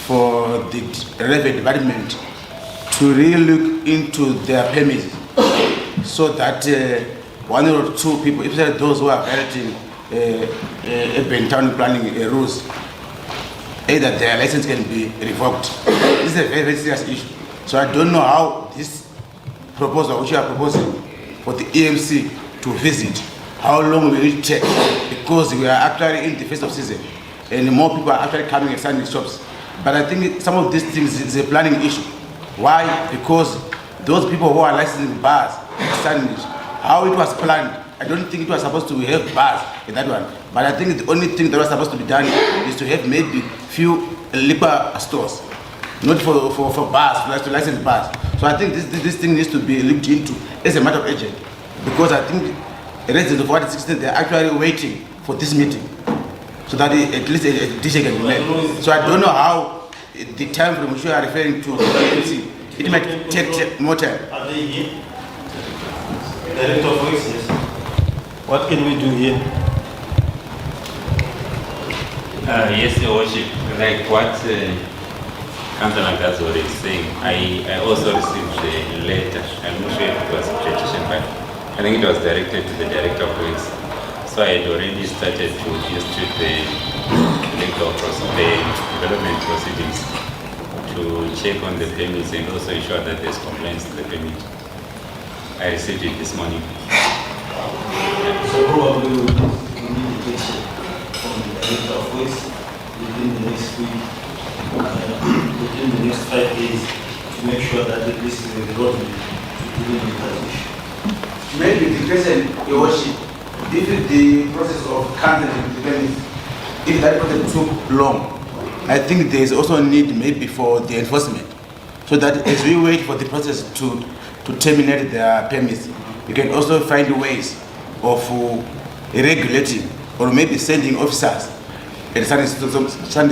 for the relevant department to really look into their permits, so that one or two people, especially those who are violating urban town planning rules, either their license can be revoked. This is a very, very serious issue. So I don't know how this proposal which you are proposing for the EMC to visit, how long will it take? Because we are actually in the festive season and more people are actually coming and standing shops. But I think some of these things is a planning issue. Why? Because those people who are licensing bars, standing, how it was planned, I don't think it was supposed to have bars in that one. But I think the only thing that was supposed to be done is to have maybe few liquor stores, not for bars, to license bars. So I think this thing needs to be looked into as a matter of urgent, because I think residents of Ward 16, they're actually waiting for this meeting so that at least a decision can be made. So I don't know how the time from which you are referring to, it might take more time. Are they here? Director of Voice, yes. What can we do here? Yes, Your Worship. Like what Councillor Gazore is saying, I also received a letter. I'm not sure if it was a petition, but I think it was directed to the Director of Works. So I had already started to institute the development proceedings to check on the permits and also ensure that there's compliance to the permit. I received it this morning. So probably we will communication from the Director of Works within the next week, within the next 5 days, to make sure that at least the road will deal with that issue. Maybe the question, Your Worship, if the process of cancelling the permits, if that process took long, I think there is also a need maybe for the enforcement, so that as we wait for the process to terminate their permits, we can also find ways of regulating or maybe sending officers at Sunday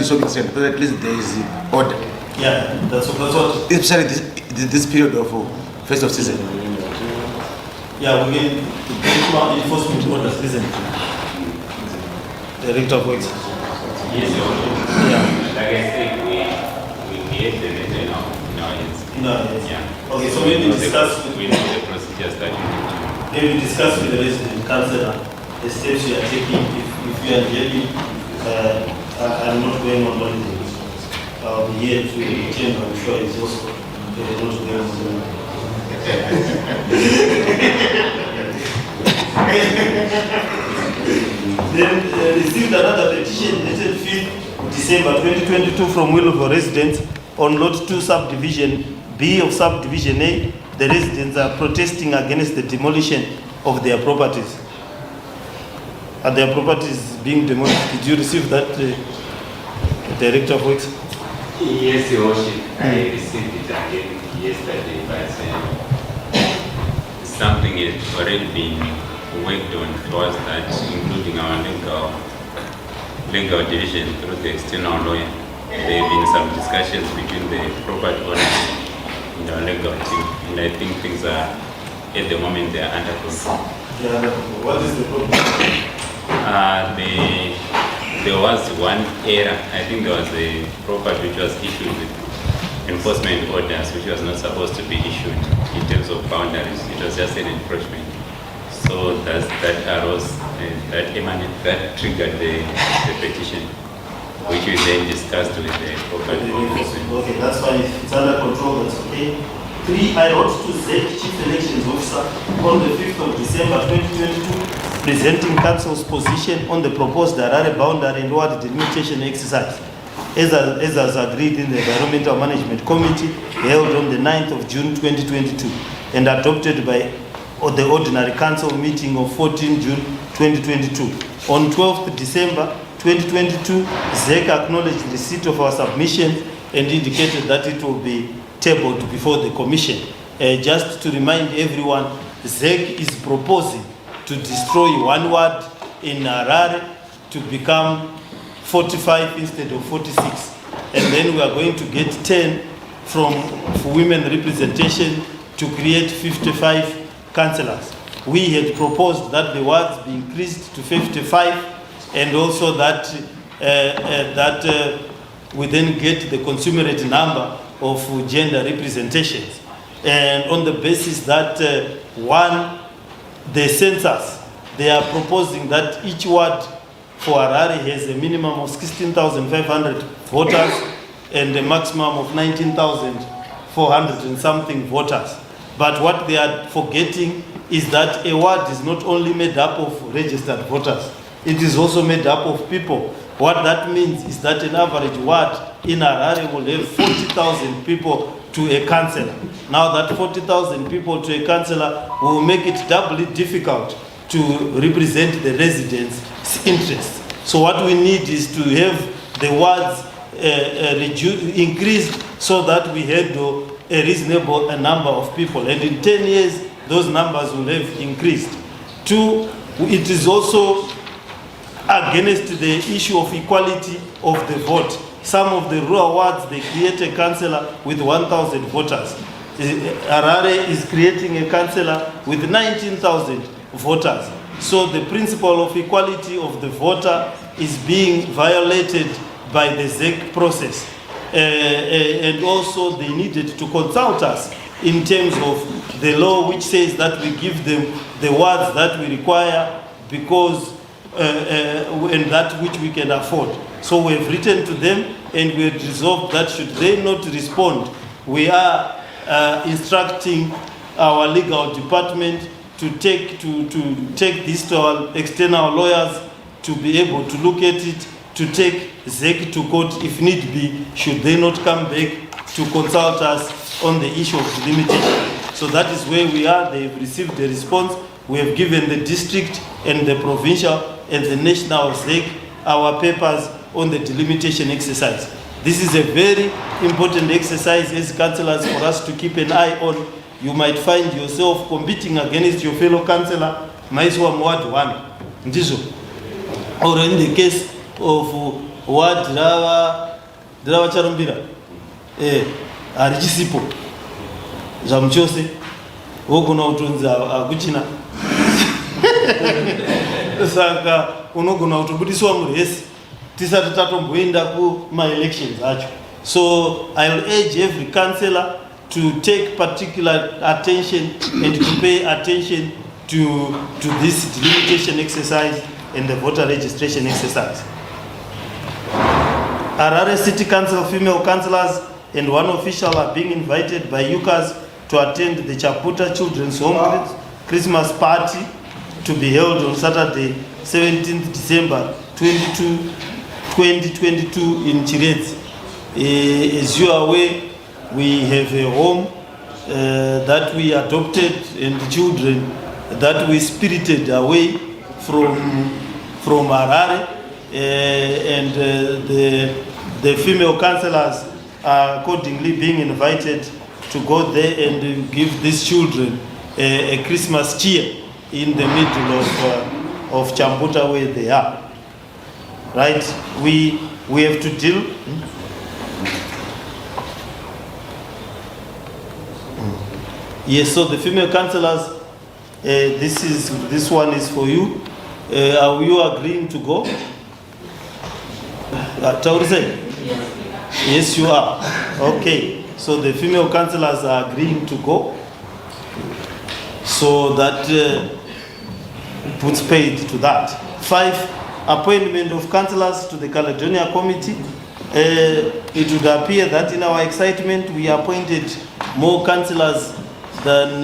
shopping center, so at least there is order. Yeah, that's what. Especially this period of festive season. Yeah, we can issue enforcement orders, isn't it? Director of Works. Yes, Your Worship. Yeah. Like I said, we had the letter in our hands. No, yes. Yeah. Okay, so maybe discuss we know the procedures that you need to. Maybe discuss with the resident councillor the steps you are taking. If you are really, I'm not going on holiday. I'll be here to attend. I'm sure it's also not going on holiday. Then received another petition dated 5th December 2022 from Willowville residents on Lot 2 Subdivision B of Subdivision A. The residents are protesting against the demolition of their properties. Are their properties being demolished? Did you receive that, Director of Works? Yes, Your Worship. I received it again yesterday, but something has already been worked on towards that, including our legal division through the external lawyer. There have been some discussions between the property owners and our legal team, and I think things are, at the moment, they are under control. Yeah, what is the problem? There was one error. I think there was a property which was issued with enforcement orders which was not supposed to be issued in terms of boundaries. It was just an encroachment. So that arose, that triggered the petition, which we then discussed with the property enforcement. Okay, that's fine. It's under control, that's okay. 3, I wrote to ZEC Chief Elections Officer on the 5th of December 2022, presenting Council's position on the proposed Harare boundary and ward delimitation exercise, as was agreed in the Environmental Management Committee held on the 9th of June 2022 and adopted by the Ordinary Council meeting of 14 June 2022. On 12th December 2022, ZEC acknowledged the receipt of our submission and indicated that it will be tabled before the Commission. Just to remind everyone, ZEC is proposing to destroy one ward in Harare to become 45 instead of 46. And then we are going to get 10 for women representation to create 55 councillors. We had proposed that the wards be increased to 55 and also that we then get the consummate number of gender representations. And on the basis that, the census, they are proposing that each ward for Harare has a minimum of 16,500 voters and a maximum of 19,400 and something voters. But what they are forgetting is that a ward is not only made up of registered voters, it is also made up of people. What that means is that an average ward in Harare will have 40,000 people to a councillor. Now that 40,000 people to a councillor will make it doubly difficult to represent the residents' interests. So what we need is to have the wards increased so that we handle a reasonable number of people. And in 10 years, those numbers will have increased. Two, it is also against the issue of equality of the vote. Some of the rural wards, they create a councillor with 1,000 voters. Harare is creating a councillor with 19,000 voters. So the principle of equality of the voter is being violated by the ZEC process. And also they needed to consult us in terms of the law which says that we give them the wards that we require because and that which we can afford. So we have written to them and we have resolved that should they not respond, we are instructing our legal department to take this to our external lawyers to be able to look at it, to take ZEC to court if need be, should they not come back to consult us on the issue of delimitation. So that is where we are. They have received the response. We have given the district and the provincial and the national ZEC our papers on the delimitation exercise. This is a very important exercise as councillors for us to keep an eye on. You might find yourself competing against your fellow councillor, Maiswa Mwad 1, Ndizo. Or in the case of Ward Drawa Charumbira, Arjisipo, Jamchose, Oguna Utunza Aguchina. Saka, Unoguna Utubudiswa Muresi, Tisa Tatombuinda ku my elections. So I'll urge every councillor to take particular attention and to pay attention to this delimitation exercise and the voter registration exercise. Harare City Council female councillors and one official are being invited by UCAS to attend the Chaputa Children's Home Christmas party to be held on Saturday, 17th December 2022 in Chirezi. As you are aware, we have a home that we adopted and children that we spirited away from Harare, and the female councillors are accordingly being invited to go there and give these children a Christmas cheer in the middle of Chambuta where they are. Right? We have to deal. Yes, so the female councillors, this one is for you. Are you agreeing to go? Taurise? Yes, you are. Okay, so the female councillors are agreeing to go. So that puts paid to that. 5, appointment of councillors to the Caledonia Committee. It would appear that in our excitement we appointed more councillors than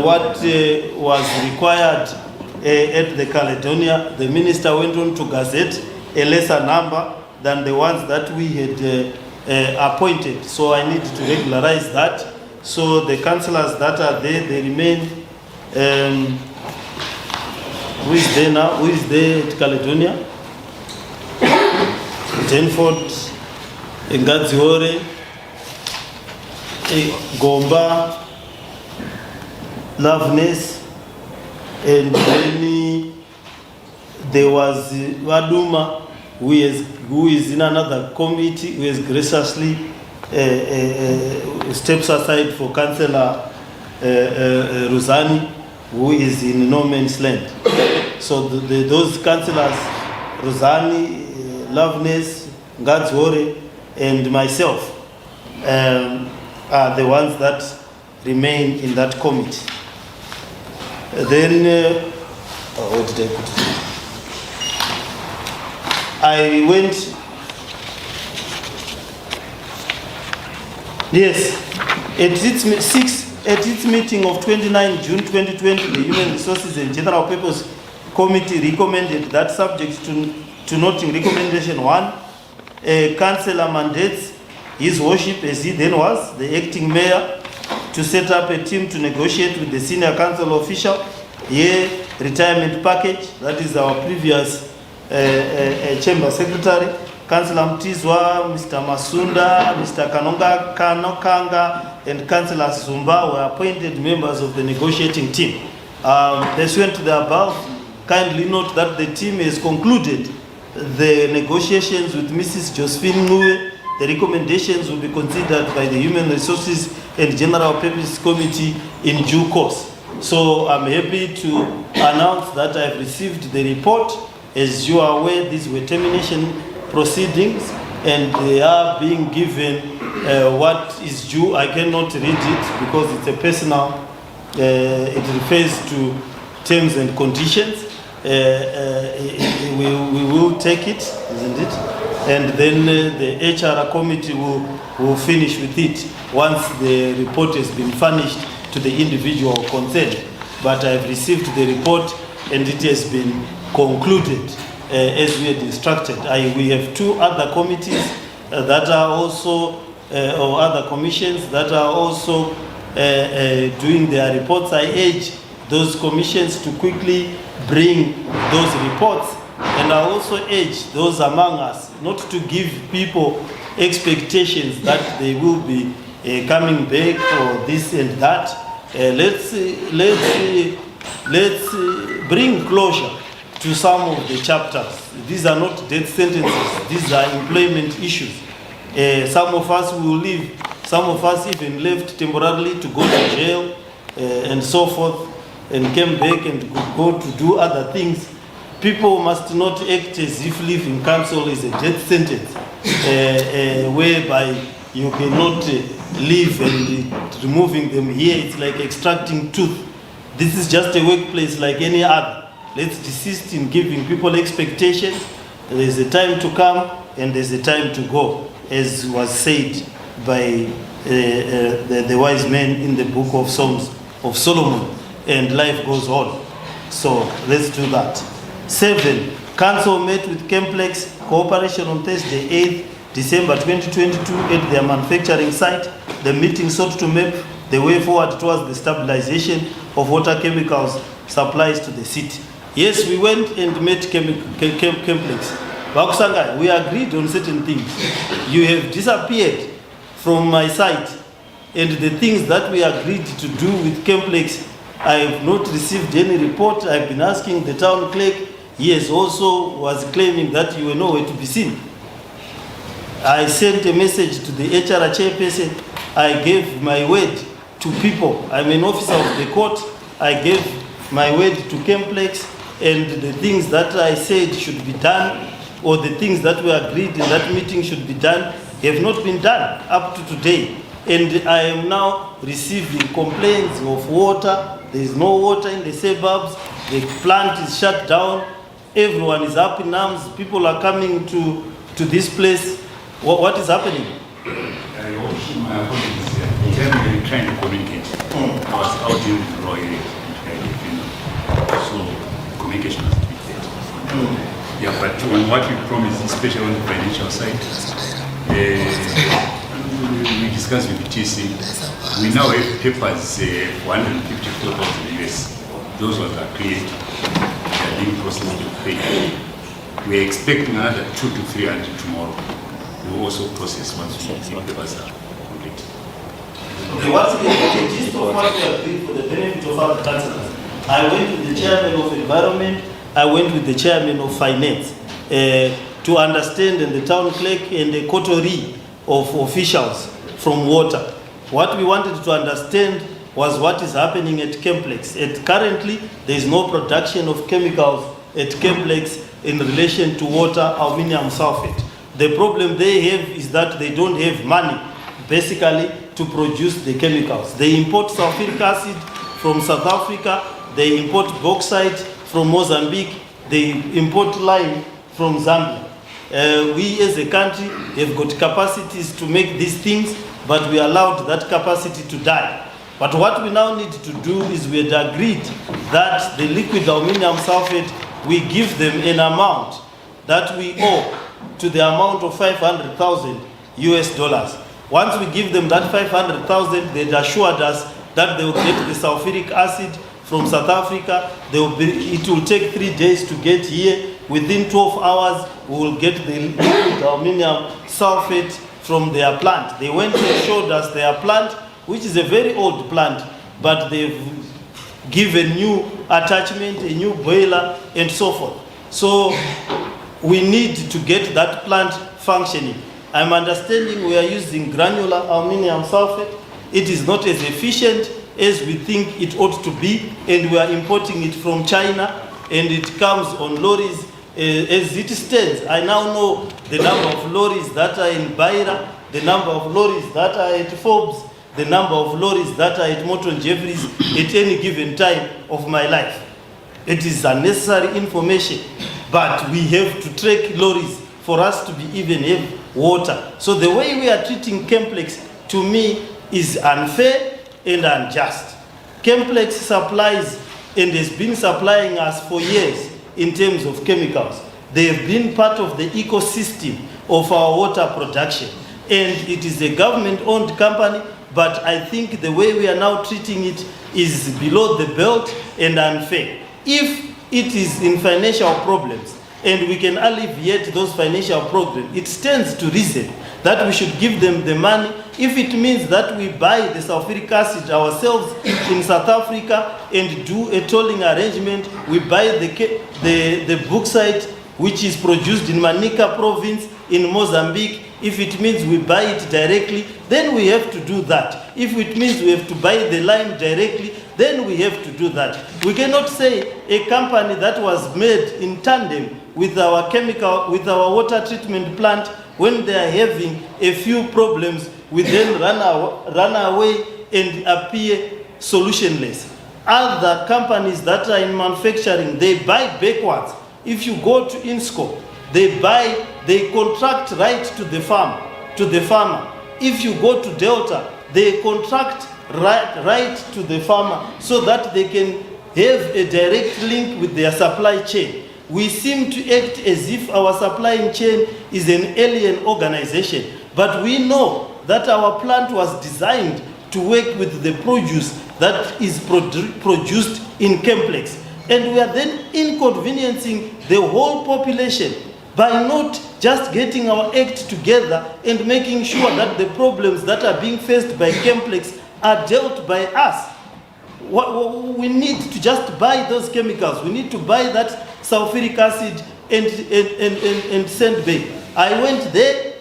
what was required at the Caledonia. The minister went on to gazette a lesser number than the ones that we had appointed. So I need to regularize that. So the councillors that are there, they remain. Who is there now? Who is there at Caledonia? Denford, Ngadziore, Gomba, Loveness, and then there was Waduma, who is in another committee, who has graciously steps aside for Councillor Rosani, who is in no man's land. So those councillors, Rosani, Loveness, Ngadzore, and myself are the ones that remain in that committee. Then, what did I put it? I went, yes, at its meeting of 29 June 2020, the Human Resources and General Purpose Committee recommended that, subject to noting recommendation 1, Councillor mandates His Worship, as he then was, the acting mayor, to set up a team to negotiate with the senior council official, retirement package, that is our previous chamber secretary, Councillor Mtizwa, Mr. Masunda, Mr. Kanokanga, and Councillor Zumba were appointed members of the negotiating team. Pursuant to the above, kindly note that the team has concluded the negotiations with Mrs. Josephine Ngue. The recommendations will be considered by the Human Resources and General Purpose Committee in due course. So I'm happy to announce that I've received the report. As you are aware, these were termination proceedings and they are being given what is due. I cannot read it because it's a personal, it refers to terms and conditions. We will take it, isn't it? And then the HR committee will finish with it once the report has been furnished to the individual concerned. But I've received the report and it has been concluded as we had instructed. We have 2 other committees that are also, or other commissions that are also doing their reports. I urge those commissions to quickly bring those reports, and I also urge those among us not to give people expectations that they will be coming back or this and that. Let's bring closure to some of the chapters. These are not death sentences, these are employment issues. Some of us will leave, some of us even left temporarily to go to jail and so forth, and came back and could go to do other things. People must not act as if leaving council is a death sentence, whereby you cannot leave, and removing them here, it's like extracting tooth. This is just a workplace like any other. Let's desist in giving people expectations. There's a time to come and there's a time to go, as was said by the wise men in the book of Songs of Solomon, and life goes on. So let's do that. 7, Council met with Chemplex Cooperation on Thursday, 8th December 2022 at their manufacturing site. The meeting sought to map the way forward towards the stabilization of water chemicals supplies to the city. Yes, we went and met Chemplex. Bakusanga, we agreed on certain things. You have disappeared from my site, and the things that we agreed to do with Chemplex, I have not received any report. I've been asking the town clerk. He has also was claiming that you were nowhere to be seen. I sent a message to the HR chairperson. I gave my word to people. I'm an officer of the court. I gave my word to Chemplex, and the things that I said should be done, or the things that were agreed in that meeting should be done, have not been done up to today. And I am now receiving complaints of water. There is no water in the suburbs. The plant is shut down. Everyone is up in arms. People are coming to this place. What is happening? I also, my apologies here. I'm trying to communicate. I was out in the rural area, so communication has to be there. Yeah, but on what we promised, especially on the financial side, we discussed with the TC. We now have papers, 154,000 US. Those ones are cleared. They are being processed to pay. We are expecting another 200 to 300 tomorrow. We will also process once the papers are complete. Okay, what's the gist of what we agreed for the benefit of our councillors? I went with the chairman of environment, I went with the chairman of finance to understand, and the town clerk and the coterie of officials from water. What we wanted to understand was what is happening at Chemplex. Currently, there is no production of chemicals at Chemplex in relation to water, aluminium sulfate. The problem they have is that they don't have money, basically, to produce the chemicals. They import sulfuric acid from South Africa, they import bauxite from Mozambique, they import lime from Zambia. We as a country have got capacities to make these things, but we allowed that capacity to die. But what we now need to do is we had agreed that the liquid aluminum sulfate, we give them an amount that we owe to the amount of 500,000 US dollars. Once we give them that 500,000, they assured us that they will get the sulfuric acid from South Africa. It will take 3 days to get here. Within 12 hours, we will get the liquid aluminum sulfate from their plant. They went and showed us their plant, which is a very old plant, but they've given new attachment, a new boiler, and so forth. So we need to get that plant functioning. I'm understanding we are using granular aluminum sulfate. It is not as efficient as we think it ought to be, and we are importing it from China, and it comes on lorries. As it stands, I now know the number of lorries that are in Beira, the number of lorries that are at Forbes, the number of lorries that are at Morton Jeffries at any given time of my life. It is unnecessary information, but we have to track lorries for us to be even have water. So the way we are treating Chemplex, to me, is unfair and unjust. Chemplex supplies and has been supplying us for years in terms of chemicals. They have been part of the ecosystem of our water production. And it is a government-owned company, but I think the way we are now treating it is below the belt and unfair. If it is in financial problems, and we can alleviate those financial problems, it stands to reason that we should give them the money. If it means that we buy the sulfuric acid ourselves in South Africa and do a tolling arrangement, we buy the bauxite which is produced in Manica province in Mozambique. If it means we buy it directly, then we have to do that. If it means we have to buy the lime directly, then we have to do that. We cannot say a company that was made in tandem with our with our water treatment plant, when they are having a few problems, we then run away and appear solutionless. Other companies that are in manufacturing, they buy backwards. If you go to INSCO, they contract right to the farmer. If you go to Delta, they contract right to the farmer so that they can have a direct link with their supply chain. We seem to act as if our supply chain is an alien organization, but we know that our plant was designed to work with the produce that is produced in Chemplex. And we are then inconveniencing the whole population by not just getting our act together and making sure that the problems that are being faced by Chemplex are dealt by us. We need to just buy those chemicals. We need to buy that sulfuric acid and sandbag. I went there.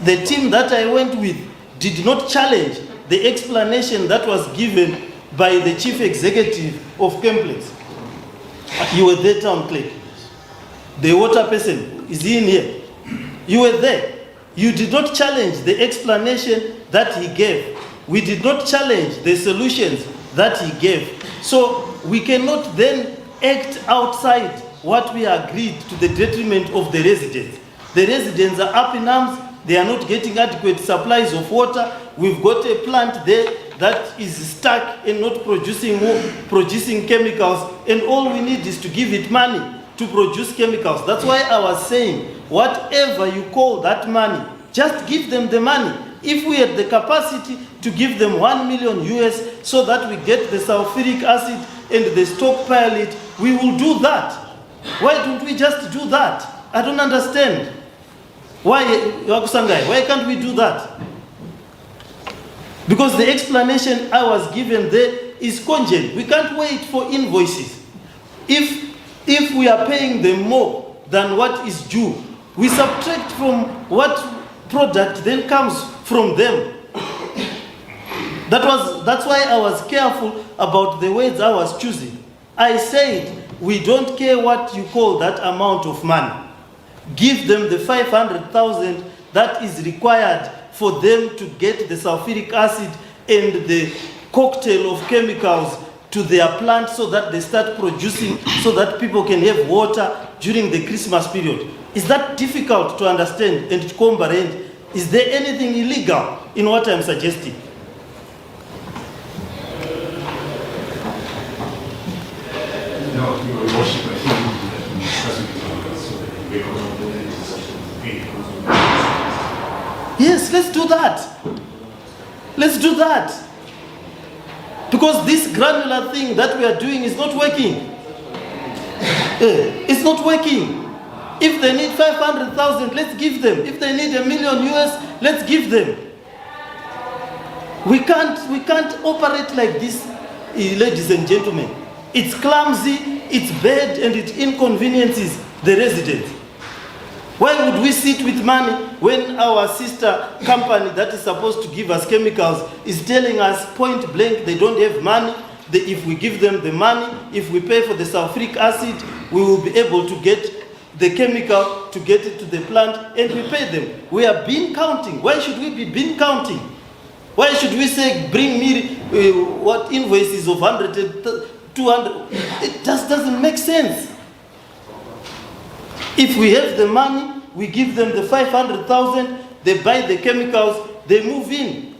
The team that I went with did not challenge the explanation that was given by the chief executive of Chemplex. You were there, town clerk. The water person is in here. You were there. You did not challenge the explanation that he gave. We did not challenge the solutions that he gave. So we cannot then act outside what we agreed to the detriment of the residents. The residents are up in arms. They are not getting adequate supplies of water. We've got a plant there that is stuck and not producing chemicals, and all we need is to give it money to produce chemicals. That's why I was saying, whatever you call that money, just give them the money. If we had the capacity to give them 1 million US so that we get the sulfuric acid and the stockpile it, we will do that. Why don't we just do that? I don't understand. Why can't we do that? Because the explanation I was given there is congent. We can't wait for invoices. If we are paying them more than what is due, we subtract from what product then comes from them. That's why I was careful about the words I was choosing. I said, we don't care what you call that amount of money. give them the 500,000 that is required for them to get the sulfuric acid and the cocktail of chemicals to their plant so that they start producing, so that people can have water during the Christmas period. Is that difficult to understand and to comprehend? Is there anything illegal in what I'm suggesting? No, Your Worship, I think we discuss it so that we make Yes, let's do that. Let's do that. Because this granular thing that we are doing is not working. It's not working. If they need 500,000, let's give them. If they need $1 million US, let's give them. We can't operate like this, ladies and gentlemen. It's clumsy, it's bad, and it inconveniences the residents. Why would we sit with money when our sister company that is supposed to give us chemicals is telling us point blank they don't have money? If we give them the money, if we pay for the sulfuric acid, we will be able to get the chemical to get it to the plant, and we pay them. We are bean counting. Why should we be bean counting? Why should we say bring me what invoices of 100 and 200? It just doesn't make sense. If we have the money, we give them the 500,000, they buy the chemicals, they move in.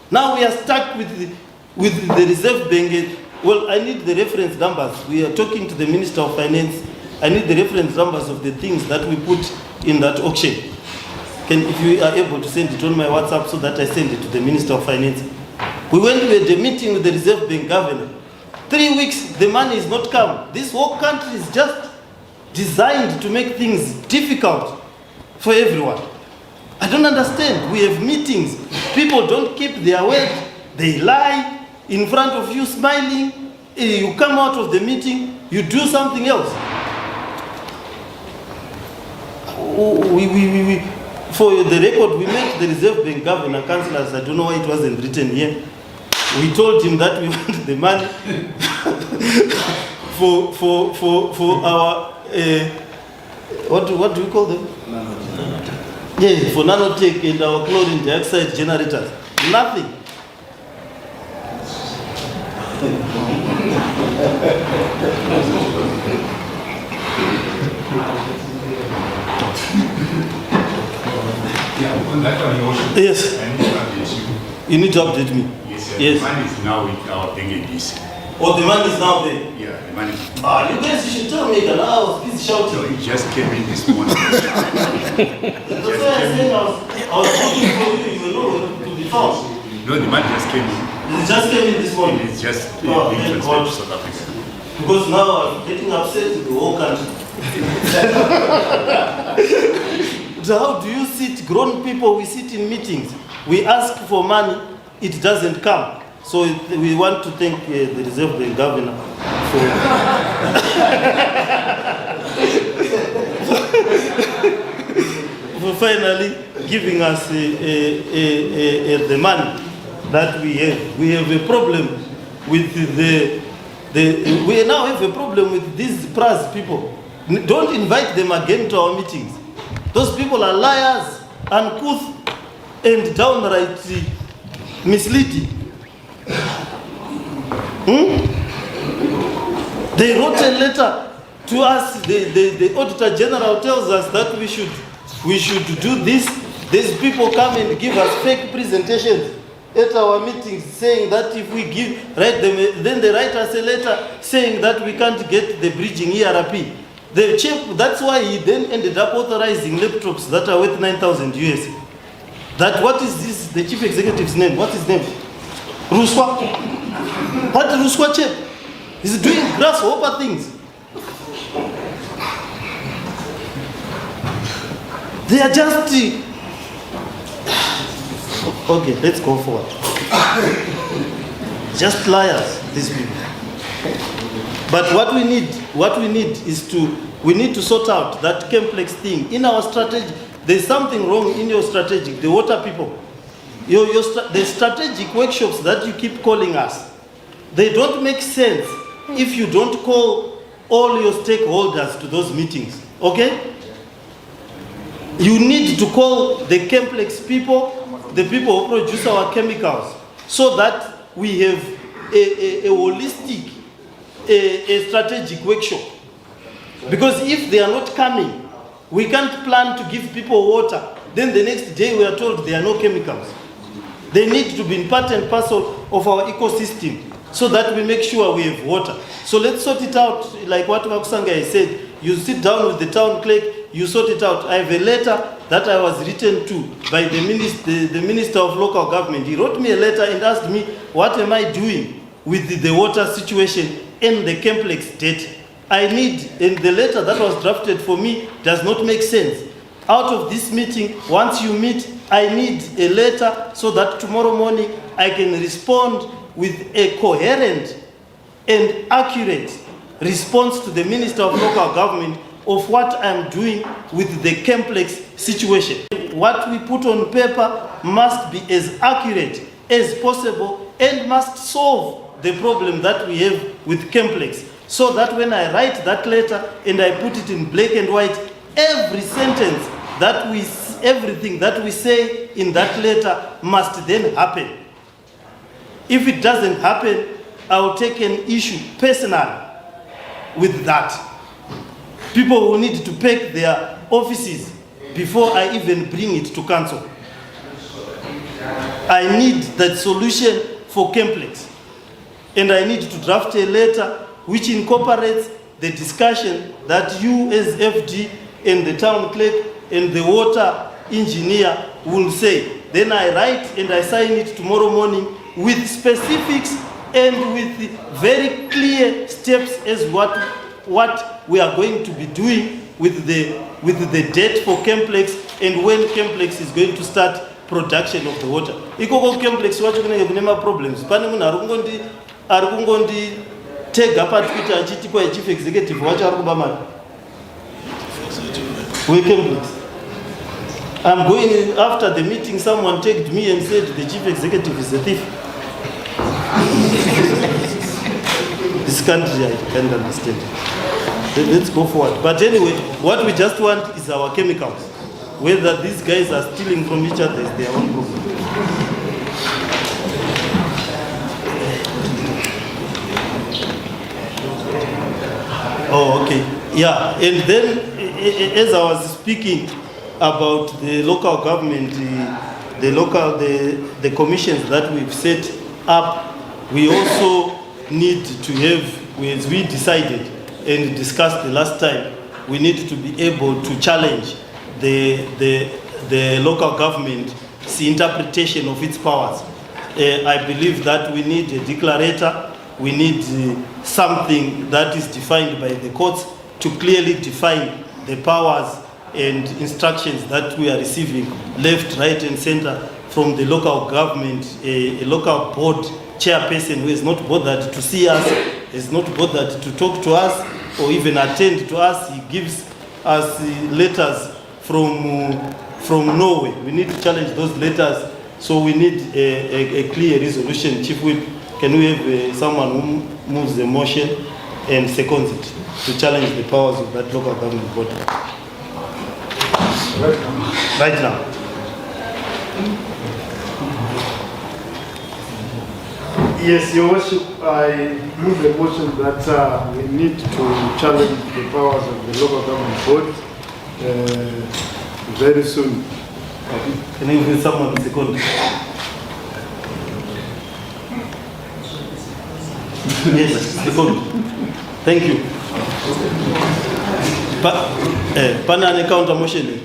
Now we are stuck with the Reserve Bank. Well, I need the reference numbers. We are talking to the Minister of Finance. I need the reference numbers of the things that we put in that auction. If you are able to send it on my WhatsApp so that I send it to the Minister of Finance. We went to a meeting with the Reserve Bank governor. 3 weeks, the money is not come. This whole country is just designed to make things difficult for everyone. I don't understand. We have meetings. People don't keep their word. They lie in front of you smiling. You come out of the meeting, you do something else. For the record, we met the Reserve Bank governor, councillors. I don't know why it wasn't written here. We told him that we want the money for our what do we call them? Nanotech. Yeah, for nanotech and our chlorine dioxide generators. Nothing. Yeah, on that one, Your Worship, Yes. I need to update you. You need to update me. Yes, Yes. the money is now with our bank DC. Oh, the money is now there. Yeah, the money. You guys, you should tell me that I was busy So shouting. it just came in this morning. That's why I said I was looking for you. You were nowhere to be found. No, the money just came in. It just came in this morning. It's just Oh, being thank transferred God. to South Africa. Because now I'm getting upset with the whole country. So how do you sit, grown people, we sit in meetings, we ask for money, it doesn't come. So we want to thank the Reserve Bank governor for finally giving us the money that we have. We have a problem with we now have a problem with these PRAS people. Don't invite them again to our meetings. Those people are liars, uncouth, and downright misleading. They wrote a letter to us. The Auditor General tells us that we should do this. These people come and give us fake presentations at our meetings saying that if we write them, then they write us a letter saying that we can't get the bridging ERP. The chief, that's why he then ended up authorizing laptops that are worth 9,000 US. That what is this? The chief executive's name? What is his name? Ruswa. What Ruswa chief? He's doing grasshopper things. They are just okay. Let's go forward. Just liars, these people. But what we need is we need to sort out that complex thing in our strategy. There's something wrong in your strategy. The water people, the strategic workshops that you keep calling us, they don't make sense if you don't call all your stakeholders to those meetings. Okay? You need to call the complex people, the people who produce our chemicals, so that we have a holistic, a strategic workshop. Because if they are not coming, we can't plan to give people water. Then the next day we are told there are no chemicals. They need to be part and parcel of our ecosystem so that we make sure we have water. So let's sort it out, like what Makusanga said. You sit down with the town clerk, you sort it out. I have a letter that I was written to by the Minister of Local Government. He wrote me a letter and asked me, what am I doing with the water situation in the complex debt? I need, and the letter that was drafted for me does not make sense. Out of this meeting, once you meet, I need a letter so that tomorrow morning I can respond with a coherent and accurate response to the Minister of Local Government of what I'm doing with the complex situation. What we put on paper must be as accurate as possible and must solve the problem that we have with complex, so that when I write that letter and I put it in black and white, every sentence that everything that we say in that letter must then happen. If it doesn't happen, I'll take an issue personally with that. People will need to pack their offices before I even bring it to council. I need that solution for complex. And I need to draft a letter which incorporates the discussion that you as FD and the town clerk and the water engineer will say. Then I write and I sign it tomorrow morning with specifics and with very clear steps as what we are going to be doing with the debt for complex and when complex is going to start production of the water. Ikoko complex wacho kunenge problems. Pane munhu ari kungondi tega pa Twitter achiti kwa chief executive wacho ari kuba mari. We complex. I'm going after the meeting, someone tagged me and said the chief executive is a thief. This country, I can't understand. Let's go forward. But anyway, what we just want is our chemicals. Whether these guys are stealing from each other is their own problem. Oh, okay. Yeah, and then as I was speaking about the local government, the commissions that we've set up, we also need to have, as we decided and discussed the last time, we need to be able to challenge the local government's interpretation of its powers. I believe that we need a declarator, we need something that is defined by the courts to clearly define the powers and instructions that we are receiving left, right and center from the local government, a local board chairperson who is not bothered to see us, is not bothered to talk to us or even attend to us. He gives us letters from Norway. We need to challenge those letters, so we need a clear resolution. Chief Whip, can we have someone who moves the motion and seconds it to challenge the powers of that local government body? Right now. Yes, Your Worship, I move the motion that we need to challenge the powers of the local government board very soon. Can you give someone a second? Yes, second. Thank you. Pana counter motion.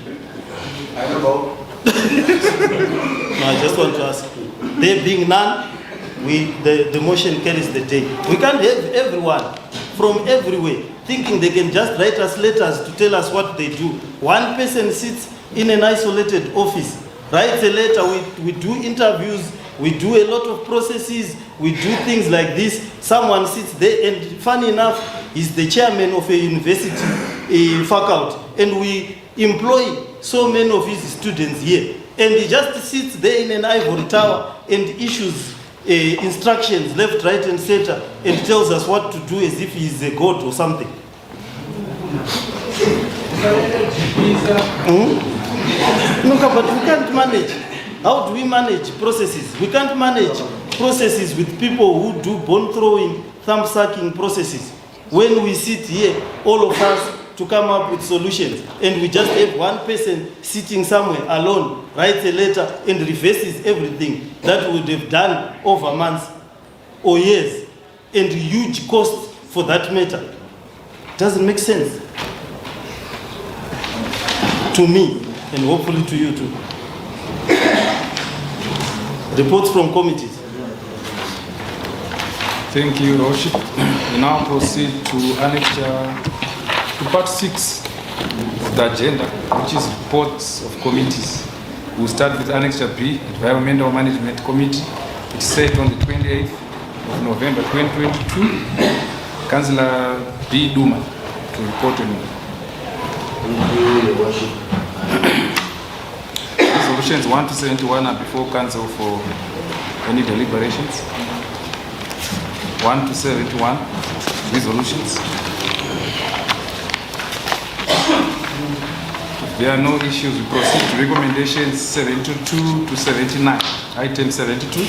I don't know. No, I just want to ask. There being none, the motion carries the day. We can't have everyone from everywhere thinking they can just write us letters to tell us what they do. One person sits in an isolated office, writes a letter, we do interviews, we do a lot of processes, we do things like this. Someone sits there, and funny enough, he's the chairman of a university faculty, and we employ so many of his students here. And he just sits there in an ivory tower and issues instructions left, right, and center, and tells us what to do as if he is a god or something. No, but we can't manage. How do we manage processes? We can't manage processes with people who do bone throwing, thumb sucking processes. When we sit here, all of us, to come up with solutions, and we just have one person sitting somewhere alone, writes a letter and reverses everything that we would have done over months or years, and huge cost for that matter. Doesn't make sense to me, and hopefully to you too. Reports from committees. Thank you, Roshi. We now proceed to annexure to part 6 of the agenda, which is reports of committees. We'll start with annexure B, Environmental Management Committee. It's set on the 28th of November 2022. Councillor B. Duma to report on it. Thank you, Your Worship. Resolutions 1 to 71 are before council for any deliberations. 1 to 71 resolutions. If there are no issues, we proceed to recommendations 72 to 79. Item 72.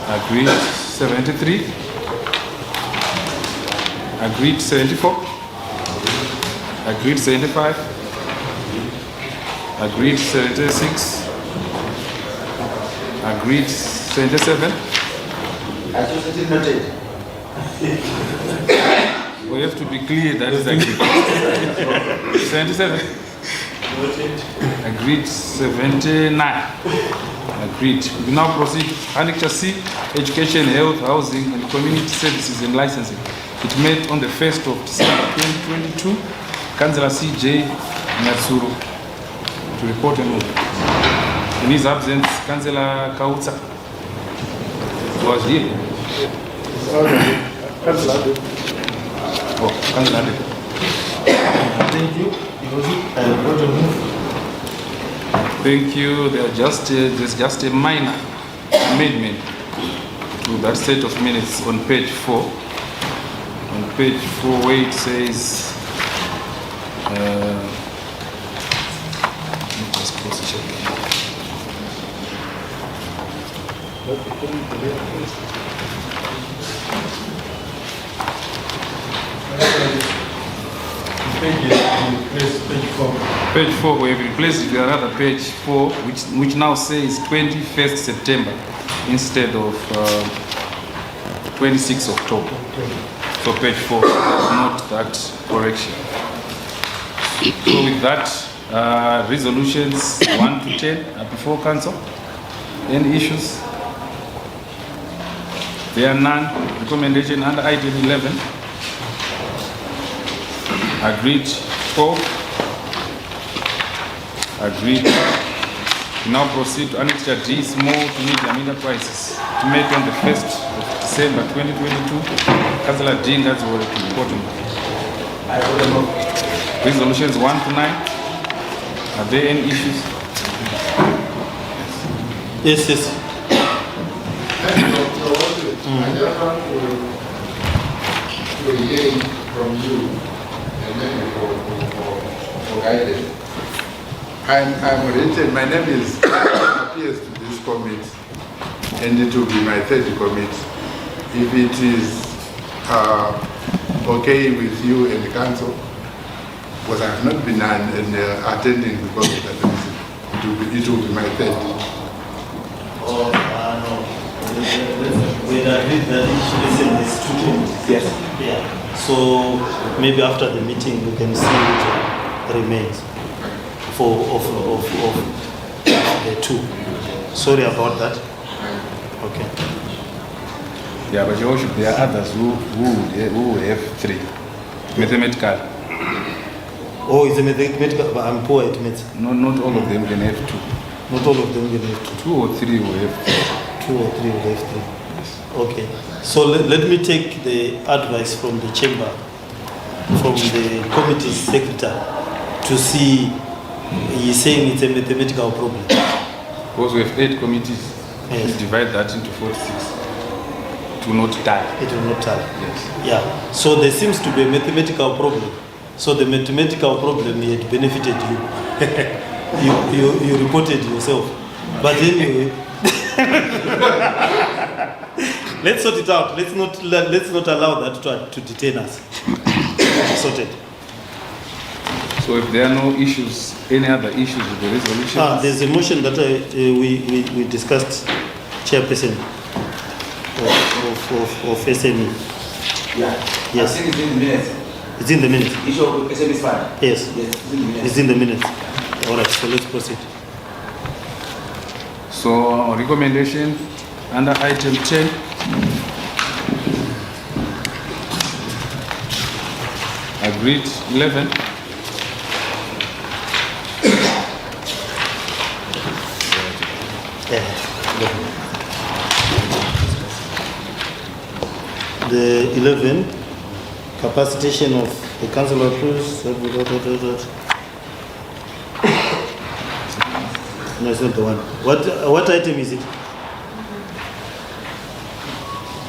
Agreed 73. Agreed 74. Agreed 75. Agreed 76. Agreed 77. Associated noted. We have to be clear that is agreed. 77. Agreed 79. Agreed. We now proceed to Annexure C, Education, Health, Housing and Community Services and Licensing. It met on the 1st of December 2022. Councillor C.J. Nyatsuru to report on it. In his absence, Councillor Kautsa was here. Oh, Councillor Ade. Thank you. I report on move. Thank you. There's just a minor amendment to that set of minutes on page 4. On page 4 where it says let me just cross check. Page 4, we have replaced with another page 4, which now says 21st September instead of 26th October. So page 4, note that correction. So with that, resolutions 1 to 10 are before council. Any issues? There are none. Recommendation under item 11. Agreed 4. Agreed. We now proceed to Annexure D, Small to Medium Enterprises. To make on the 1st of December 2022. Councillor Dean, that's what it's important. Resolutions 1 to 9. Are there any issues? Yes, yes. I just want to hear from you and then for guidance. I'm written, my name is appears to this committee, and it will be my third committee. If it is okay with you and the council, because I have not been attending because of that reason, it will be my third. Oh, no. We agreed that each person is 2 committees. Yes. Yeah. So maybe after the meeting we can see which remains of the 2. Sorry about that. Okay. Yeah, but Your Worship, there are others who have 3. Mathematical. Oh, it's a mathematical, but I'm poor at maths. No, not all of them can have 2. Not all of them can have 2. 2 or 3 will have 2 or 3 will have 3. Okay. So let me take the advice from the chamber, from the committee's secretary, to see. He's saying it's a mathematical problem. Because we have 8 committees. Yes. Divide that into 46. It will not die. It will not tally. Yes. Yeah. So there seems to be a mathematical problem So the mathematical problem had benefited you. you reported yourself. But anyway, let's sort it out. Let's not allow that to detain us. Sorted. So if there are no issues, any other issues with the resolution? There's a motion that we discussed, Chairperson of SME. Yeah. Yes. I think it's in the minutes. It's in the minutes. Issue of SME is fine. Yes. Yes, it's in the minutes. It's in the minutes. All right, so let's proceed. So recommendation under item 10. Agreed. 11. The 11, capacitation of the council approves. No, it's not the one. What item is it?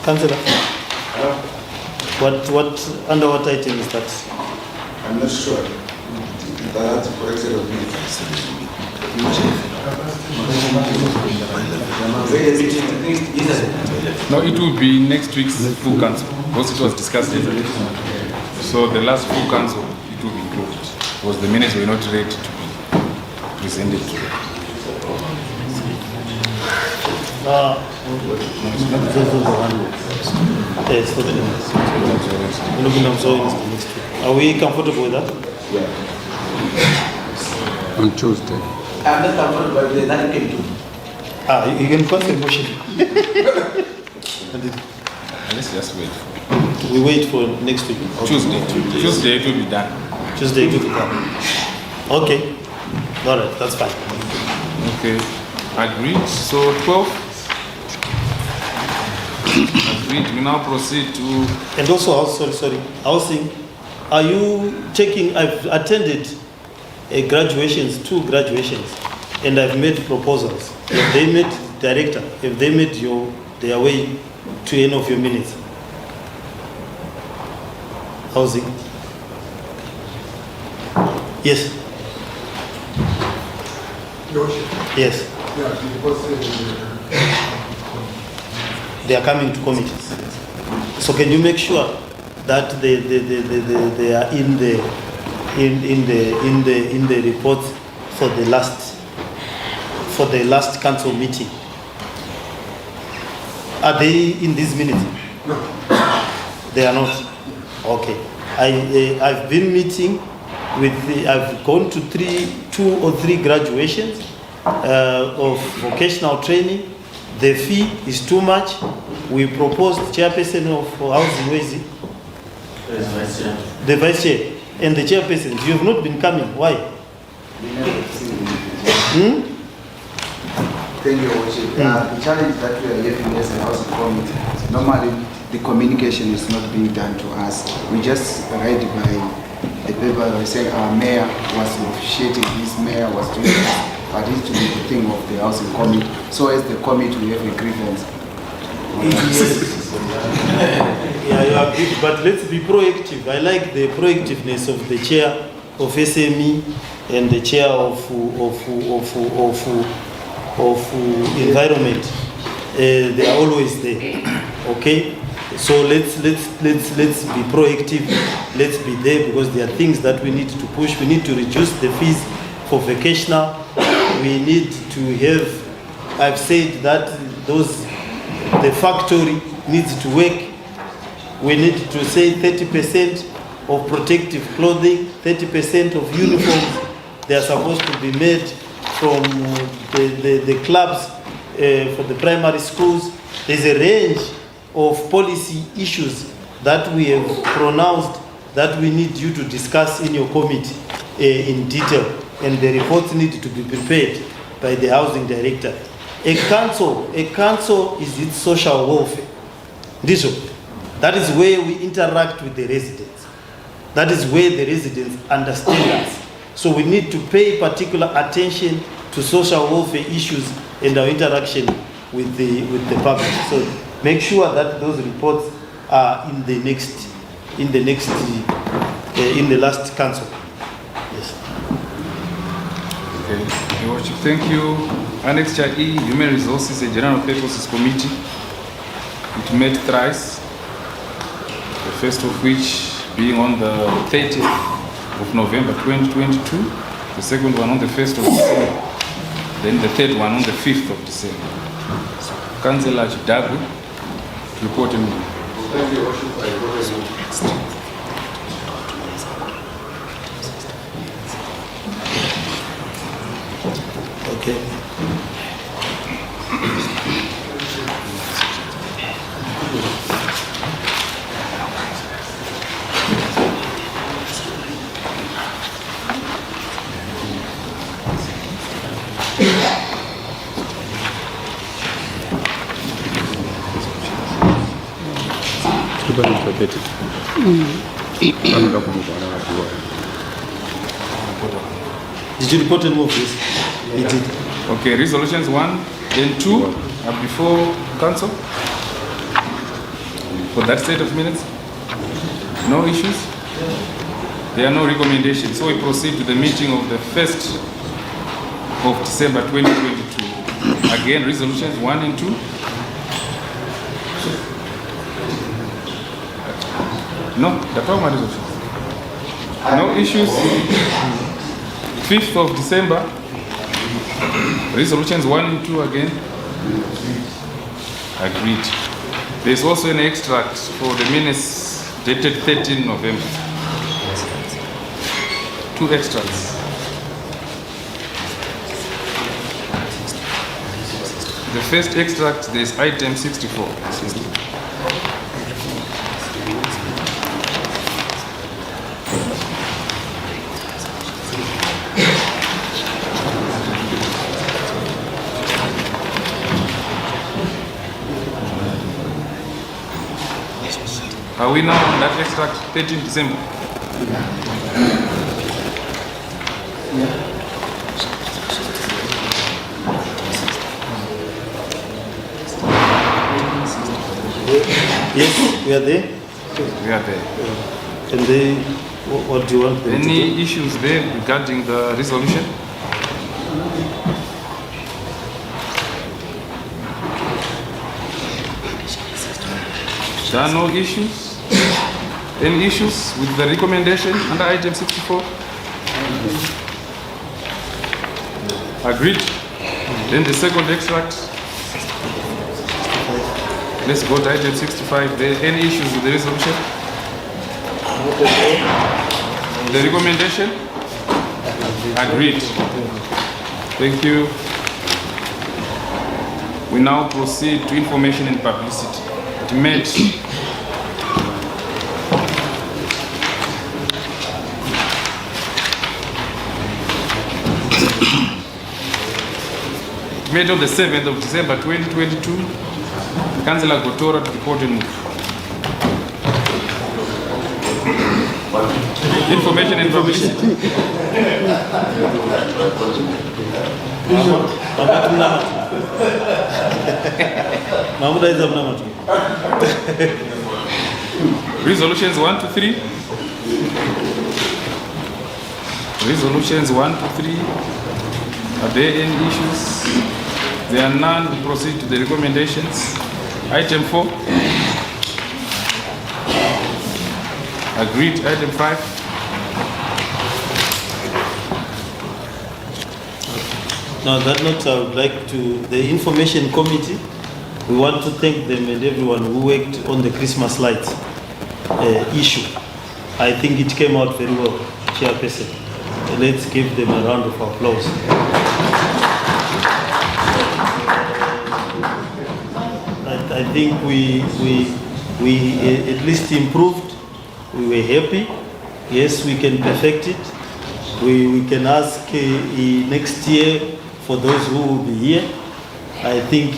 Councillor? Under what item is that? I'm not sure. That's corrected of me. No, it will be next week's full council because it was discussed yesterday. So the last full council, it will be included because the minutes were not ready to be presented to them. Yes, for the minutes. Are we comfortable with that? On Tuesday. I'm not comfortable with that. Came to. You can pass the motion. Let's just wait. We wait for next week. Tuesday it will be done. Tuesday it will be done. Okay. All right, that's fine. Okay. Agreed. So 12. Agreed. We now proceed to. And also, housing. Are you checking? I've attended two graduations, and I've made proposals. Have they met director? Have they met their way to any of your minutes? Housing. Yes. Yes. They are coming to committees. So can you make sure that they are in the report for the last council meeting? Are they in this minute? No. They are not. Okay. I've been meeting with I've gone to 2 or 3 graduations of vocational training. The fee is too much. We proposed chairperson of housing, where is it? The vice chair and the chairperson. You have not been coming. Why? Thank you, Worship. The challenge that we are having as a housing committee, normally the communication is not being done to us. We just write by the paper saying our mayor was officiating, this mayor was doing this, but it to be the thing of the housing committee. So as the committee, we have a grievance. Yeah, you are big, but let's be proactive. I like the proactiveness of the chair of SME and the chair of environment. They are always there. Okay, so let's be proactive. Let's be there because there are things that we need to push. We need to reduce the fees for vocational. We need to have. I've said that the factory needs to work. We need to say 30% of protective clothing, 30% of uniforms. They are supposed to be made from the clubs for the primary schools. There's a range of policy issues that we have pronounced that we need you to discuss in your committee in detail, and the reports need to be prepared by the housing director. A council is its social welfare. That is where we interact with the residents. That is where the residents understand us. So we need to pay particular attention to social welfare issues and our interaction with the public. So make sure that those reports are in the next in the last council. Yes. Okay. Your Worship, thank you. Annexure E, Human Resources and General Purposes Committee. It met thrice. The first of which being on the 30th of November 2022. The second one on the 1st of December. Then the third one on the 5th of December. So, Councillor Chidabu, reporting. Thank you, Worship. I voted Okay. Did you report and move this? It did. Okay, resolutions 1 and 2 are before council for that set of minutes. No issues. There are no recommendations. So we proceed to the meeting of the 1st of December 2022. Again, resolutions 1 and 2. No, the problem is no issues. 5th of December, resolutions 1 and 2 again. Agreed. There's also an extract for the minutes dated 13 November. 2 extracts. The first extract, there's item 64. Are we now on that extract, 13 December? Yes, we are there. We are there. And they, what do you want them to do? Any issues there regarding the resolution? There are no issues? Any issues with the recommendation under item 64? Agreed. Then the second extract. Let's go to item 65. There any issues with the resolution? The recommendation? Agreed. Thank you. We now proceed to information and publicity. It met on the 7th of December 2022. Councillor Gotora to report and move. Information and publicity. Resolutions 1 to 3. Resolutions 1 to 3. Are there any issues? There are none. We proceed to the recommendations. Item 4. Agreed. Item 5. Now, on that note, I would like to, the information committee, we want to thank them and everyone who worked on the Christmas lights issue. I think it came out very well, Chairperson. Let's give them a round of applause. I think we at least improved. We were happy. Yes, we can perfect it. We can ask next year for those who will be here. I think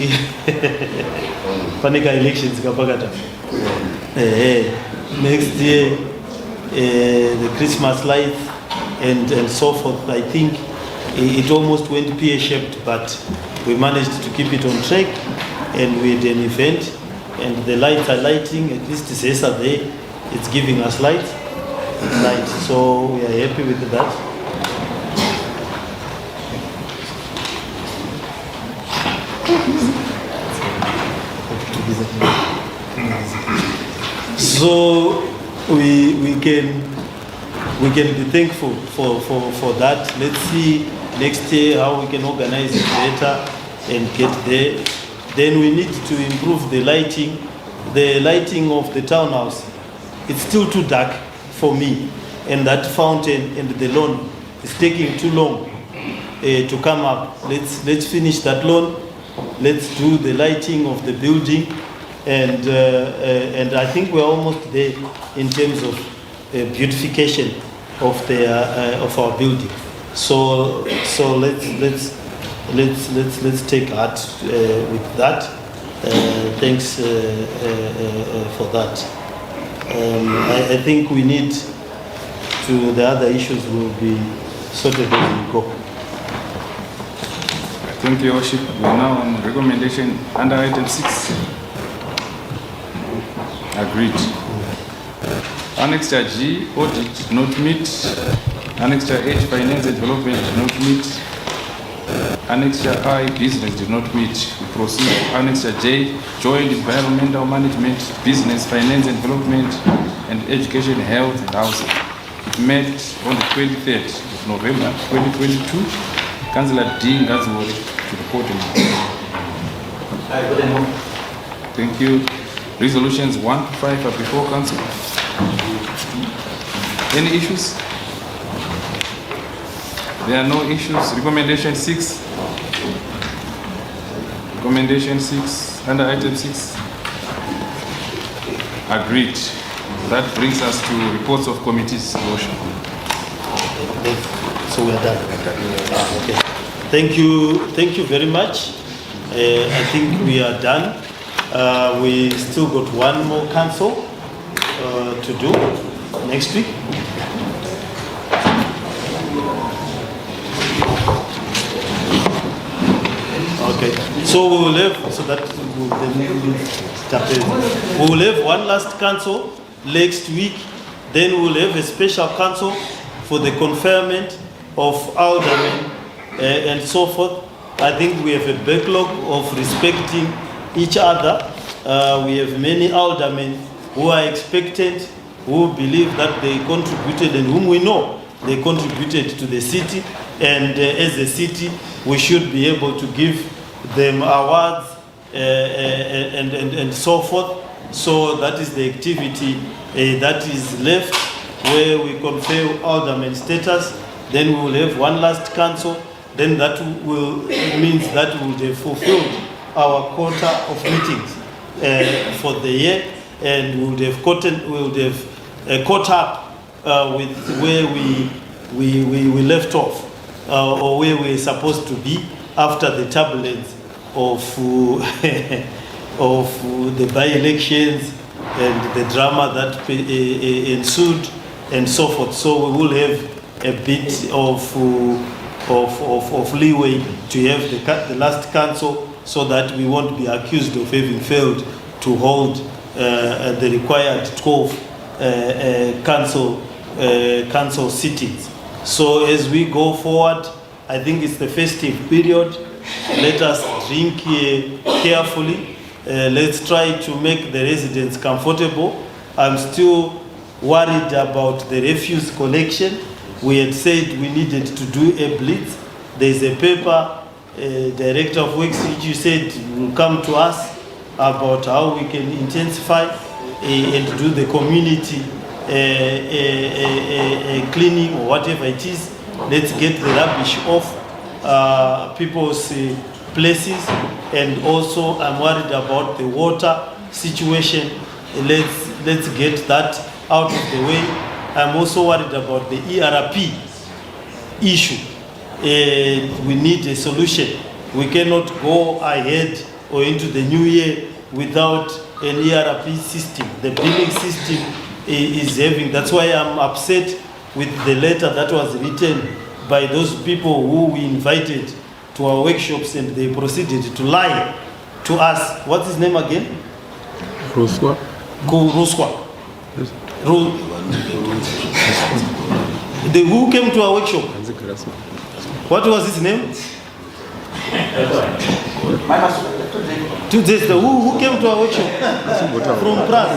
Panika elections kapagata. Next year the Christmas lights and so forth. I think it almost went pear-shaped, but we managed to keep it on track, and we had an event, and the lights are lighting. At least the are there. It's giving us light. night. So we are happy with that. So we can be thankful for that. Let's see next year how we can organize it better and get there. Then we need to improve the lighting of the townhouse. It's still too dark for me, and that fountain and the lawn is taking too long to come up. Let's finish that lawn. Let's do the lighting of the building, and I think we're almost there in terms of beautification of our building. So let's take heart with that. Thanks for that. I think we need to, the other issues will be sorted as we go. Thank you, Your Worship. We are now on recommendation under item 6. Agreed. Annexure G, audit did not meet. Annexure H, finance and development did not meet. Annexure I, business did not meet. We proceed to Annexure J, joint environmental management, business, finance and development, and education, health and housing. It met on the 23rd of November 2022. Councillor D. Ngazwori to the podium. Thank you. Resolutions 1 to 5 are before council. Any issues? There are no issues. Recommendation 6. Recommendation 6 under item 6. Agreed. That brings us to reports of committees. Motion. So we are done. Okay. Thank you very much. I think we are done. We still got one more council to do next week. Okay. So we will have we will have one last council next week. Then we will have a special council for the conferment of aldermen and so forth. I think we have a backlog of respecting each other. We have many aldermen who are expectant, who believe that they contributed and whom we know they contributed to the city. And as a city, we should be able to give them awards and so forth. So that is the activity that is left, where we confer alderman status. Then we will have one last council. Then that means that we will have fulfilled our quota of meetings for the year, and we would have caught up with where we left off, or where we're supposed to be after the turbulence of the by-elections and the drama that ensued and so forth. So we will have a bit of leeway to have the last council, so that we won't be accused of having failed to hold the required 12 council sittings. So as we go forward, I think it's the festive period. Let us drink carefully. Let's try to make the residents comfortable. I'm still worried about the refuse collection. We had said we needed to do a blitz. There's a paper, Director of Works, which you said will come to us about how we can intensify and do the community cleaning or whatever it is. Let's get the rubbish off people's places. And also I'm worried about the water situation. Let's get that out of the way. I'm also worried about the ERP issue. We need a solution. We cannot go ahead or into the new year without an ERP system. The billing system is having, that's why I'm upset with the letter that was written by those people who we invited to our workshops, and they proceeded to lie to us. What's his name again? Ruswa. Who came to our workshop? What was his name? Who came to our workshop? From Pras.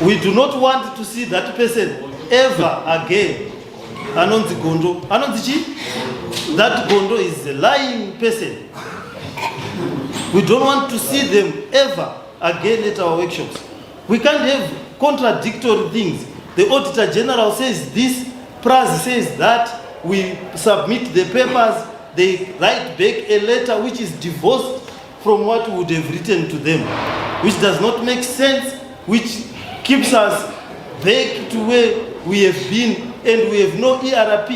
We do not want to see that person ever again. Anonzi Gondo. Anonzi, that Gondo is a lying person. We don't want to see them ever again at our workshops. We can't have contradictory things. The Auditor General says this, Pras says that, we submit the papers, they write back a letter which is divorced from what we would have written to them, which does not make sense, which keeps us back to where we have been, and we have no ERP.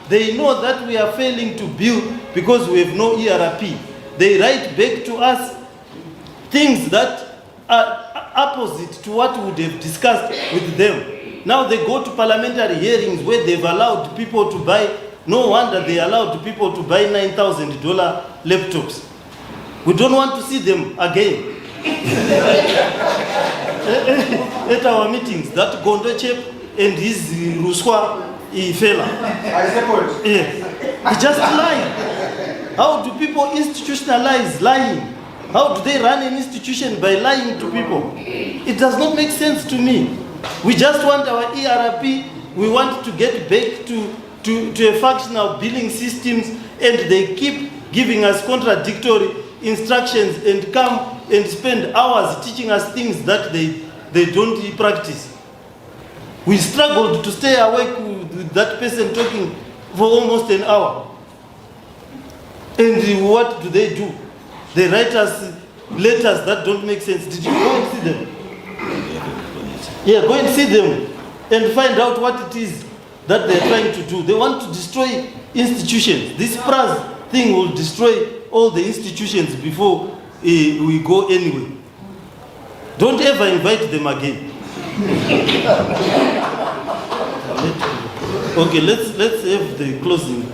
They know that we are failing to build because we have no ERP. They write back to us things that are opposite to what we would have discussed with them. Now they go to parliamentary hearings where they've allowed people to buy, no wonder they allowed people to buy $9,000 laptops. We don't want to see them again. At our meetings, that Gondo chap and his Ruswa fella. I support. He just lied. How do people institutionalize lying? How do they run an institution by lying to people? It does not make sense to me. We just want our ERP, we want to get back to a functional billing systems, and they keep giving us contradictory instructions and come and spend hours teaching us things that they don't practice. We struggled to stay awake with that person talking for almost an hour. And what do? They write us letters that don't make sense. Did you go and see them? Yeah, go and see them and find out what it is that they're trying to do. They want to destroy institutions. This Pras thing will destroy all the institutions before we go anywhere. Don't ever invite them again. Okay, let's have the closing.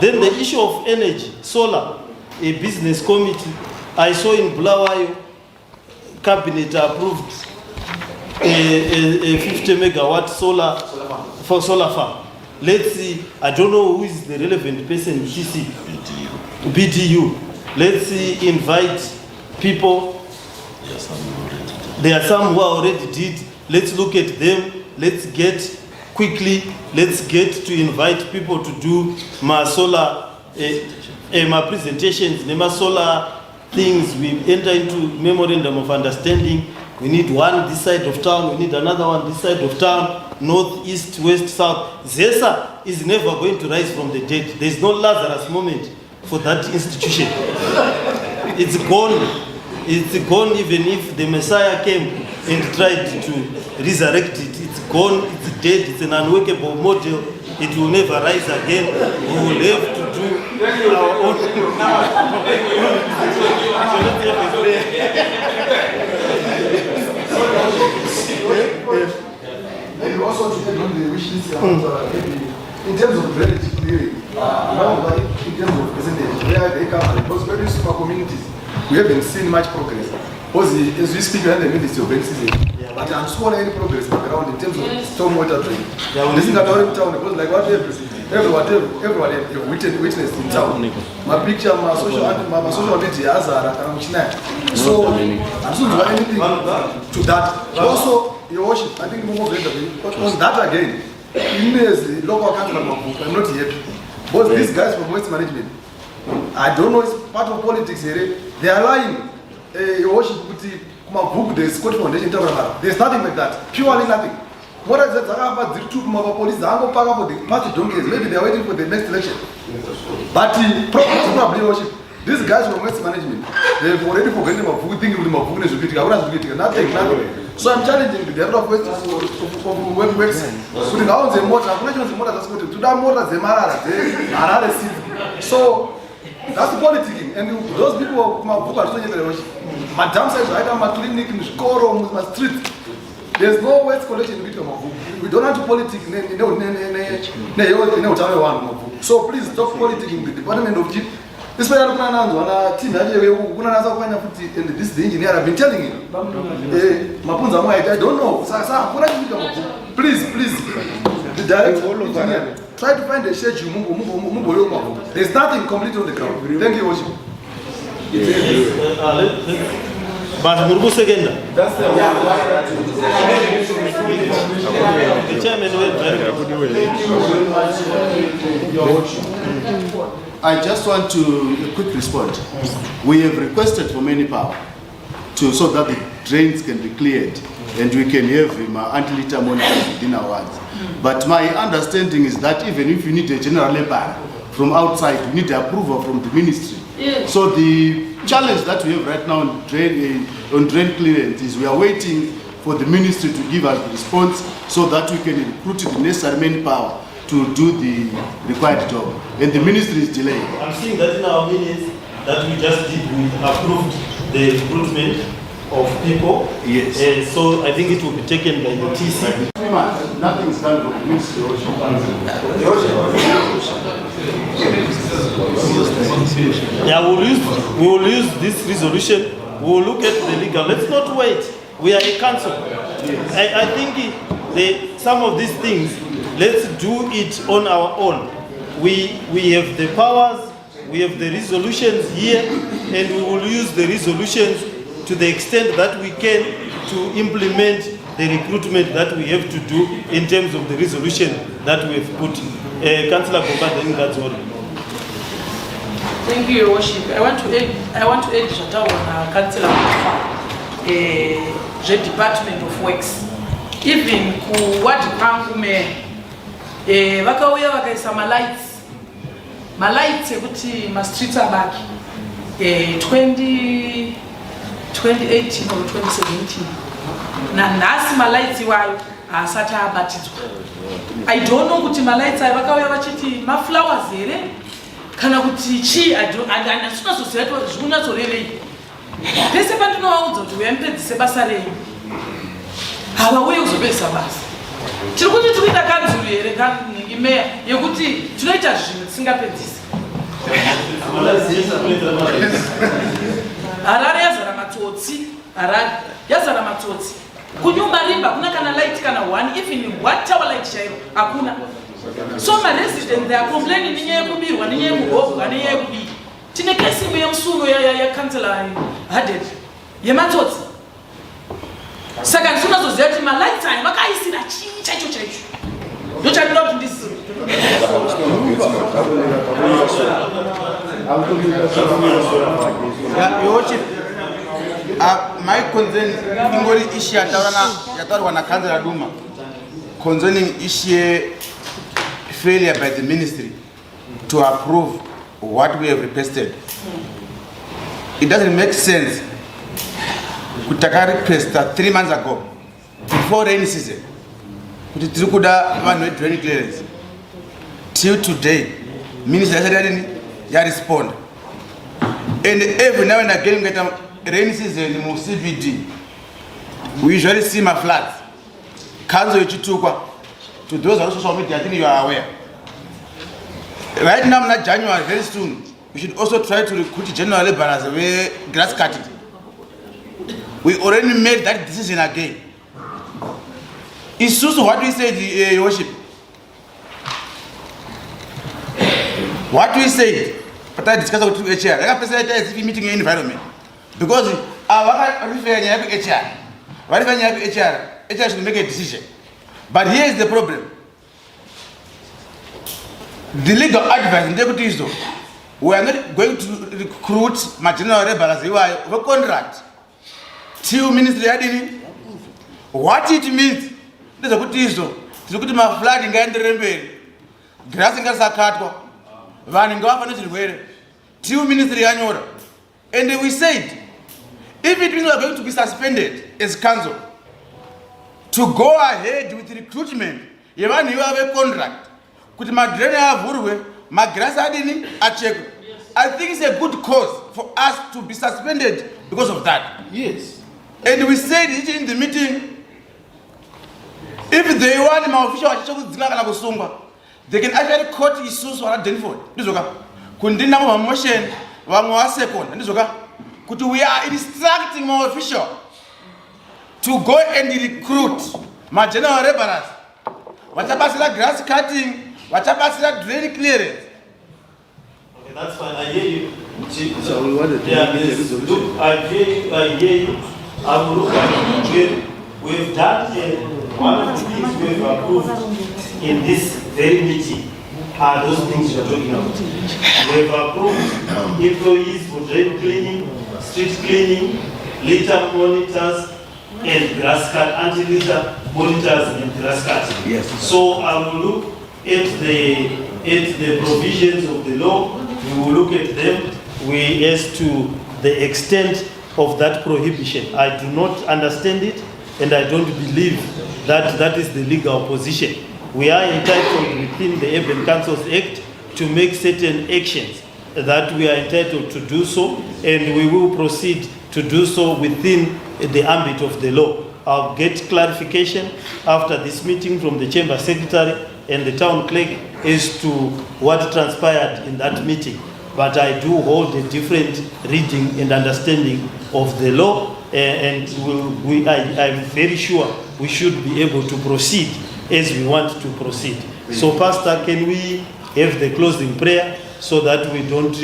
Then the issue of energy, solar, a business committee. I saw in Bulawayo, cabinet approved a 50 megawatt solar for solar farm. Let's see, I don't know who is the relevant person, BDU. Let's see, invite people. There are some who already did. Let's look at them. Let's get to invite people to do my solar, my presentations, my solar things. We enter into memorandum of understanding. We need one this side of town, we need another one this side of town, north, east, west, south. ZESA is never going to rise from the dead. There's no Lazarus moment for that institution. It's gone. It's gone even if the Messiah came and tried to resurrect it. It's gone, it's dead, it's an unworkable model. It will never rise again. We will have to do our own. Maybe also to add on the wishes about in terms of relative clearing, in terms of percentage, where they come from, because very super communities, we haven't seen much progress. Because as we speak, we have the Ministry of Season, but I'm sure any progress around in terms of stormwater drain. This is not only town, because like what everyone have witnessed in town. My picture, my social media, so I'm not doing anything to that. Also, Your Worship, I think more on that again, in the local council, I'm not happy. But these guys from Waste Management, I don't know, it's part of politics here. They are lying. Your Worship, the Scott Foundation, there's nothing like that. Purely nothing. What is that? The two police, the party donkeys. Maybe they are waiting for the next election. But probably, Your Worship, these guys from Waste Management, they've already forgotten about thinking of nothing. So I'm challenging the level of Waste putting out the motor, to that motor, the Harare city. So that's the politicking. And those people who are doing Madam says, I am a clinic in Skoro, my street. There's no waste collection with them. We don't have to politic. So please stop politicking the Department of Chief. especially kuna nanzo ana team yaje kuna nazo kufanya futhi, and this is the engineer I've been telling you. Mapunza mwa I don't know. Sasa kuna kitu kama please the director engineer try to find a schedule mungu lomo. There's nothing complete on the ground. Thank you, Worship. But Murgu Segenda. That's the The chairman I just want to a quick response. We have requested for many power so that the drains can be cleared and we can have anti-litter monitors within our wards. But my understanding is that even if you need a general labor from outside, you need approval from the ministry. Yes. So the challenge that we have right now on drain clearance is we are waiting for the ministry to give us the response so that we can recruit the necessary manpower to do the required job. And the ministry is delaying. I'm seeing that in our minutes that we just did, we approved the recruitment of people. Yes. So I think it will be taken by the TC. 3 months, nothing is done from the ministry. Yeah, we will use this resolution. We will look at the legal. Let's not wait. We are a council. I think some of these things, let's do it on our own. We have the powers, we have the resolutions here, and we will use the resolutions to the extent that we can to implement the recruitment that we have to do in terms of the resolution that we have put. Councillor Gomba, I think that's all. Thank you, Your Worship. I want to add Jatawa na Councillor Gomba, the Department of Works. Even ku wadi pangu me wakauya wakaisa malights ekuti ma streets abaki 2018 or 2017 na nasi malights iwayo asati abatidzwa. I don't know kuti malights ayo vakauya vachiti ma flowers here kana kuti chi asina zoziva kuti zvikunatsorevei pese pandinovaudza kuti uyamupedzise basa rei havauye kuzopedzisa basa. Tiri kuti tikuita kanzuru here imeya yekuti tinoita zvinhu tisingapedzisi. Harare yazara matsotsi, Harare yazara matsotsi. Kunyumba rimba kuna kana light kana one, even what tower light chairo hakuna. So my residents they are complaining ninyeye kubirwa, ninyeye muhovu, ninyeye kubiri. Tine kesi ya msuru ya councillor Hadid. Yematsotsi. Saka nsuna zoziya kuti malights ayo vakaisira chii chaicho chaicho. Ndochadira kuti ndisi. Your Worship, my concern ingori issue yataurwa na Councillor Duma concerning issue failure by the ministry to approve what we have requested. It doesn't make sense. Kutaka request 3 months ago before rainy season kuti tiri kuda vanhu drain clearance. Till today minister ya respond, and every now and again we get rainy season in CBD we usually see my floods. Council ichitukwa to those on social media, I think you are aware. Right now in January, very soon we should also try to recruit general laborers where grass cutting. We already made that decision again. It's also what we said, Your Worship. What we said, but I discussed with HR. Like I said, it's meeting in environment. Because our HR should make a decision. But here is the problem. The legal advice and deputies, though, we are not going to recruit my general laborers who are over contract. Till ministry adini, what it means, there's a good issue. To look at my flag in Gandhi, grass in Gasakatko, Van in Governor, till ministry annual. And we said, if it means we are going to be suspended as council, to go ahead with recruitment, you have a contract. Could my drain have my grass adini, a check. I think it's a good cause for us to be suspended because of that. Yes. And we said it in the meeting, if they want my official, they can actually court issues for Denford. Kundina motion vamwe vasecond handizvoka kuti we are instructing my official to go and recruit mageneral laborers vachabatsira grass cutting, vachabatsira drain clearance. Okay, that's fine. I hear you. So we wanted to Yeah, make a yes. resolution. Look, I hear you. I hear you. I will look at it again. We've done one of the things we've approved in this very meeting are those things you're talking about. We've approved employees for drain cleaning, street cleaning, litter monitors, and grass cut, anti-litter monitors and grass cutting. Yes. So I will look at the provisions of the law. We will look at them. As to the extent of that prohibition, I do not understand it, and I don't believe that that is the legal position. We are entitled within the Urban Councils Act to make certain actions that we are entitled to do so, and we will proceed to do so within the ambit of the law. I'll get clarification after this meeting from the Chamber Secretary and the Town Clerk as to what transpired in that meeting. But I do hold a different reading and understanding of the law, and I'm very sure we should be able to proceed as we want to proceed. So, Pastor, can we have the closing prayer so that we don't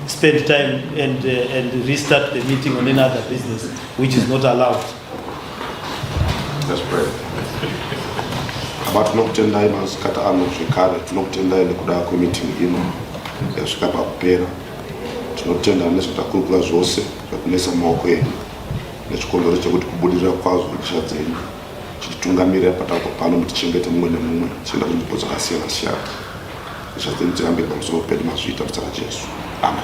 spend time and restart the meeting on any other business which is not allowed? Let's pray. But tinokutendai mazikata ano zvekare, tinokutendai nekuda kwemeeting ino yasvika pakupera. Tinotenda nezvatakurukura zvose zvakunesa maoko edu nechikondoro chekuti kubudirira kwazvo kukisha dzenyu chititungamirira patako pano mutichengete mumwe nemumwe tichienda kunzvimbo dzakasiyana siyana. Kukisha dzenyu dzirambe pamusoro pedu mazviita muzita raJesu. Amen.